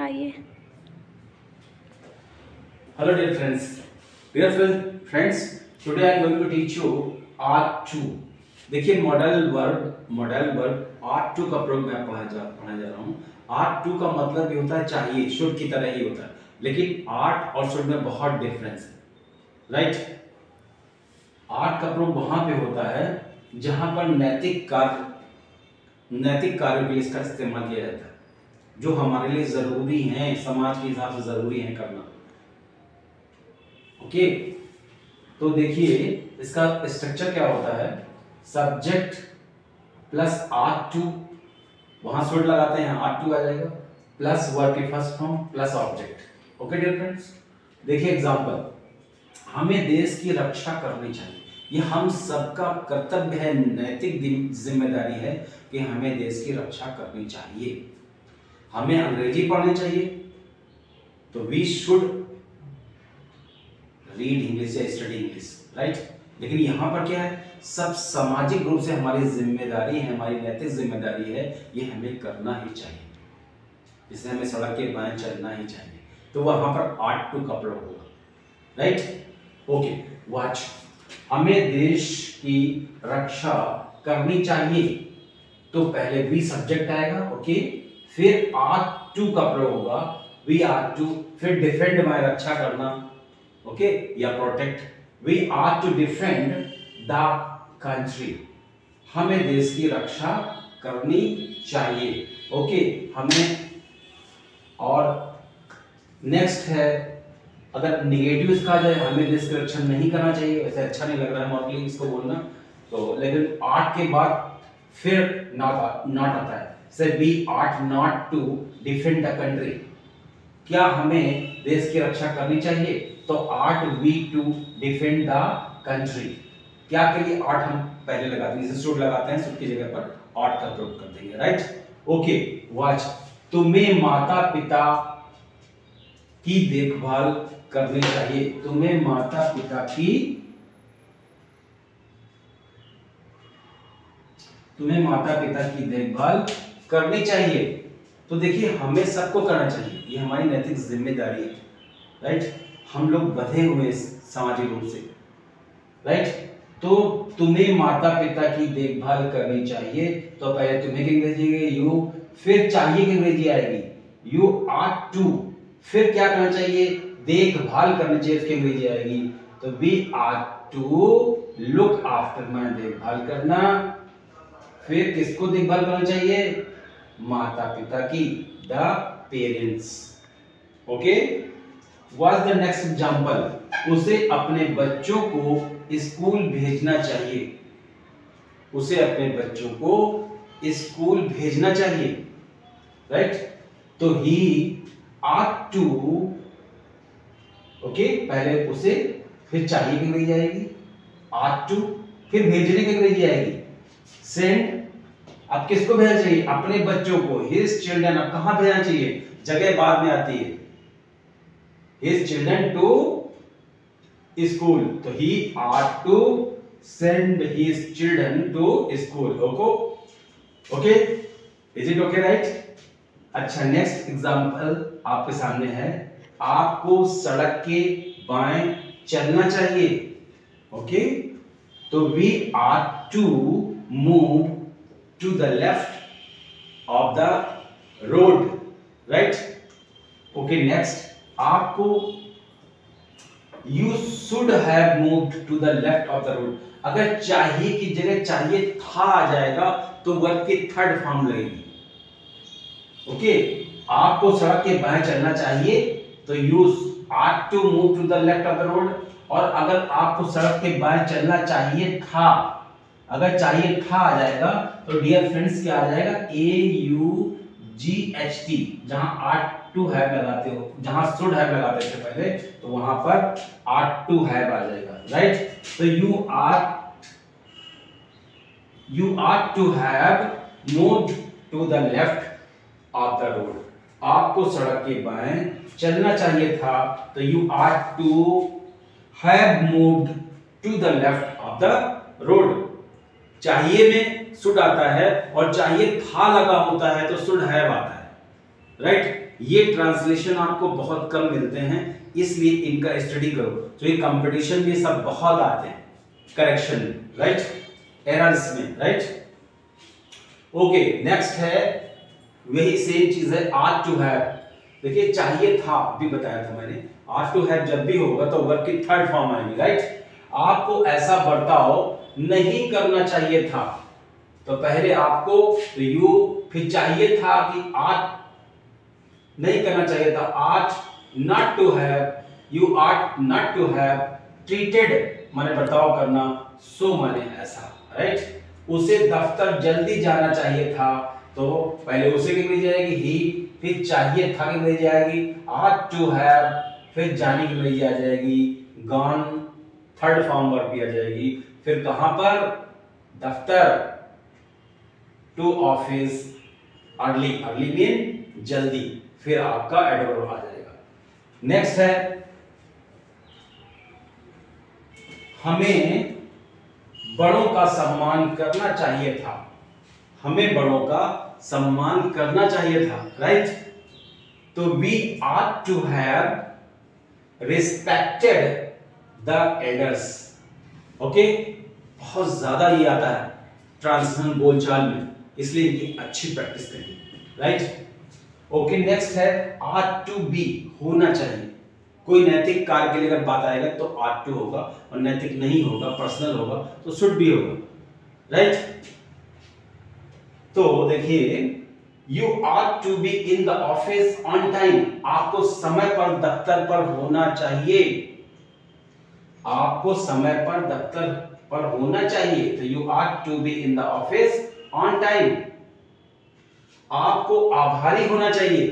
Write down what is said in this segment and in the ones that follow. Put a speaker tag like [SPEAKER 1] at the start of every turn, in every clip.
[SPEAKER 1] आइए।
[SPEAKER 2] Hello dear friends. Dear friends, today I am going to teach you R2. देखिए modal verb R2 का प्रयोग मैं पढ़ाने जा रहा हूँ। R2 का मतलब ये होता है चाहिए, शुड की तरह ही होता है, लेकिन आर्ट और शुड में बहुत डिफरेंस है, राइट। आर्ट का प्रयोग वहां पे होता है जहां पर नैतिक कार्यों के लिए इसका इस्तेमाल किया जाता है, जो हमारे लिए जरूरी है, समाज के हिसाब से जरूरी है करना। ओके, तो देखिए इसका स्ट्रक्चर क्या होता है। सब्जेक्ट प्लस R2, वहां शुड लगाते हैं, R2 आ जाएगा, प्लस वर्ब की first form plus object. Okay dear friends, देखिए एग्जांपल, हमें देश की रक्षा करनी चाहिए, ये हम सबका कर्तव्य है, नैतिक जिम्मेदारी है कि हमें देश की रक्षा करनी चाहिए। हमें अंग्रेजी पढ़नी चाहिए, तो वी शुड रीड इंग्लिश या स्टडी इंग्लिश, राइट। लेकिन यहाँ पर क्या है, सब सामाजिक रूप से हमारी जिम्मेदारी है, हमारी नैतिक जिम्मेदारी है, ये हमें करना ही चाहिए, इसलिए हमें सड़क के बाएं चलना ही चाहिए। तो वहां पर R2 का प्रयोग होगा, राइट। ओके, वॉच, हमें देश की रक्षा करनी चाहिए, तो पहले वी सब्जेक्ट आएगा, ओके, फिर R2 का प्रयोग होगा, वी R2, फिर डिफेंड माय, रक्षा करना, ओके, या protect, we are to defend the country, हमें देश की रक्षा करनी चाहिए, ओके, हमें। और नेक्स्ट है, अगर निगेटिव इसका जाए, हमें देश की रक्षा नहीं करना चाहिए, वैसे अच्छा नहीं लग रहा है मॉडलिंग इसको बोलना, तो लेकिन आर्ट के बाद फिर नॉट आता है, से we art not to defend the country, क्या हमें देश की रक्षा करनी चाहिए, तो art we to defend the country, क्या के लिए आर्ट हम पहले लगाते हैं, जैसे शुड लगाते हैं, शुड की जगह पर आर्ट का प्रयोग कर देंगे, राइट। ओके, वॉच, तुम्हें माता पिता की देखभाल करनी चाहिए, तुम्हें माता पिता की देखभाल करनी चाहिए, तो देखिए हमें सबको करना चाहिए, ये हमारी नैतिक जिम्मेदारी है, राइट। हम लोग बंधे हुए सामाजिक रूप से, राइट। तो तुम्हें माता पिता की देखभाल करनी चाहिए, तो पहले तुम्हें की अंग्रेजी आएगी यू, फिर चाहिए की अंग्रेजी आएगी यू आर टू, फिर क्या करना चाहिए, देखभाल करनी चाहिए, उसकी अंग्रेजी आएगी, तो we are to look after, मैं देखभाल करना, फिर किसको देखभाल करना चाहिए, माता पिता की, the parents, okay. What the next example, उसे अपने बच्चों को स्कूल भेजना चाहिए, उसे अपने बच्चों को स्कूल भेजना चाहिए, राइट। तो ही आट टू, ओके, पहले उसे, फिर चाहिए की अंग्रेजी आएगी आट टू, फिर भेजने की अंग्रेजी आएगी सेंड। अब किसको भेजना चाहिए, अपने बच्चों को, हिज चिल्ड्रन, अब कहां भेजना चाहिए, जगह बाद में आती है, his children to school, तो he ought to send his children to school, okay, is it okay, right। अच्छा, नेक्स्ट एग्जांपल आपके सामने है, आपको सड़क के बाएं चलना चाहिए, ओके, तो we ought to move to the left of the road, right। okay, next, आपको you should have moved to the left of the road, अगर चाहिए की जगह चाहिए था आ जाएगा तो वर्ब की थर्ड फॉर्म लगेगी, ओके। आपको सड़क के बाएं चलना चाहिए, तो you ought to move to the left of the road, और अगर आपको सड़क के बाएं चलना चाहिए था, अगर चाहिए था आ जाएगा, तो डियर फ्रेंड्स क्या आ जाएगा, AUGHT, जहां ought to have लगाते हो, जहां should have लगाते थे पहले, तो वहां पर ought to have आ जाएगा, राइट। तो you ought to have moved to the left of the road, आपको सड़क के बाएं चलना चाहिए था, तो you ought to have moved to the left of the road, चाहिए में should आता है, और चाहिए था लगा होता है तो should have आता है, राइट। ये ट्रांसलेशन आपको बहुत कम मिलते हैं, इसलिए इनका स्टडी करो। तो ये कंपटीशन में सब बहुत आते हैं, करेक्शन में, राइट, एरर्स में, राइट। ओके, नेक्स्ट है वही सेम चीज है, आट टू हैव। देखिए चाहिए था भी बताया था मैंने, आट टू हैव जब भी होगा तो वर्ब की थर्ड फॉर्म आएगी, राइट। आपको ऐसा बर्ताव नहीं करना चाहिए था, तो पहले आपको तो यू, फिर चाहिए था कि आट, नहीं करना चाहिए था ought not to have, you ought not to have treated माने बर्ताव करना, सो माने ऐसा, राइट। उसे दफ्तर जल्दी जाना चाहिए था, तो पहले उसे की मिल जाएगी ही, फिर चाहिए था की मिल जाएगी आट टू हैव, फिर जाने की मिल जाएगी गॉन, थर्ड फॉर्म वर्ब भी आ जाएगी, फिर कहां पर, दफ्तर, to office, early, early mean जल्दी, फिर आपका एडवर्ब आ जाएगा। नेक्स्ट है, हमें बड़ों का सम्मान करना चाहिए था, हमें बड़ों का सम्मान करना चाहिए था, राइट। तो वी ought to have respected the elders, okay. बहुत ज्यादा ये आता है ट्रांसलेशन बोलचाल में, इसलिए इनकी अच्छी प्रैक्टिस करिए, राइट। ओके, नेक्स्ट है ought to be, होना चाहिए। कोई नैतिक कार्य के लिए अगर बात आएगा तो ought to होगा, और नैतिक नहीं होगा, पर्सनल होगा तो should be होगा, राइट। तो देखिए, you ought to be in the office on time, आपको समय पर दफ्तर पर होना चाहिए, आपको समय पर दफ्तर पर होना चाहिए, तो you ought to be in the office on time। आपको आभारी होना चाहिए,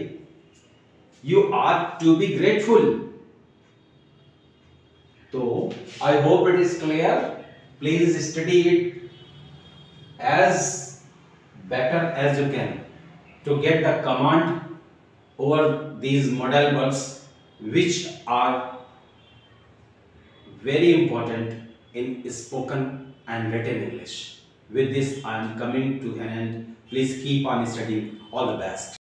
[SPEAKER 2] you ought to be grateful। तो I hope it is clear, please study it as better as you can to get the command over these modal verbs which are very important in spoken and written English. With this I am coming to an end. Please keep on studying. All the best.